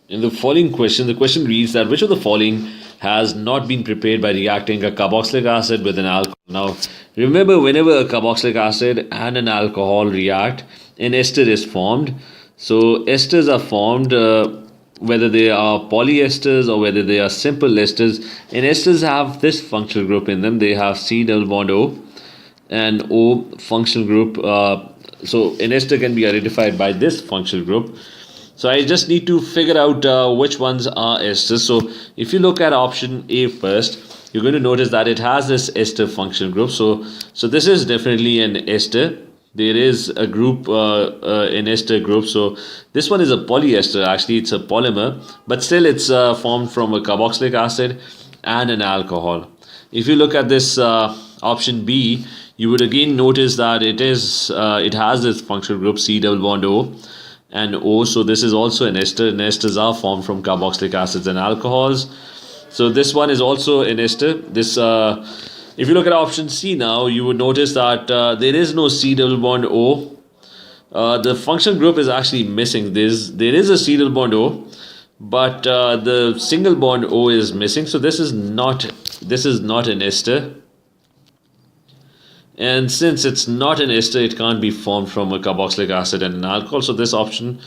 In the following question, the question reads that which of the following has not been prepared by reacting a carboxylic acid with an alcohol? Now, remember, whenever a carboxylic acid and an alcohol react, an ester is formed. So, esters are formed whether they are polyesters or whether they are simple esters. And esters have this functional group in them. They have C double bond O and O functional group. So, an ester can be identified by this functional group. So I just need to figure out which ones are esters. So if you look at option A first, you're going to notice that it has this ester functional group. So this is definitely an ester. There is a group, an ester group. So this one is a polyester. Actually, it's a polymer, but still it's formed from a carboxylic acid and an alcohol. If you look at this option B, you would again notice that it has this functional group C double bond O and O. So this is also an ester, and esters are formed from carboxylic acids and alcohols. So this one is also an ester. This if you look at option C now, you would notice that there is no C double bond O. The functional group is actually missing. There is a C double bond O, but the single bond O is missing. So this is not an ester. And since it's not an ester, it can't be formed from a carboxylic acid and an alcohol. So this option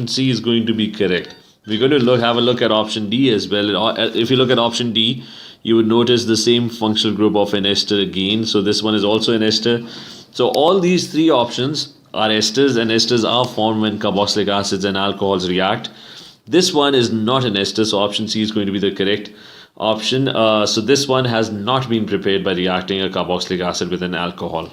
C is going to be correct. We're going to have a look at option D as well. If you look at option D, you would notice the same functional group of an ester again. So this one is also an ester. So all these three options are esters, and esters are formed when carboxylic acids and alcohols react. This one is not an ester, so option C is going to be the correct option. So this one has not been prepared by reacting a carboxylic acid with an alcohol.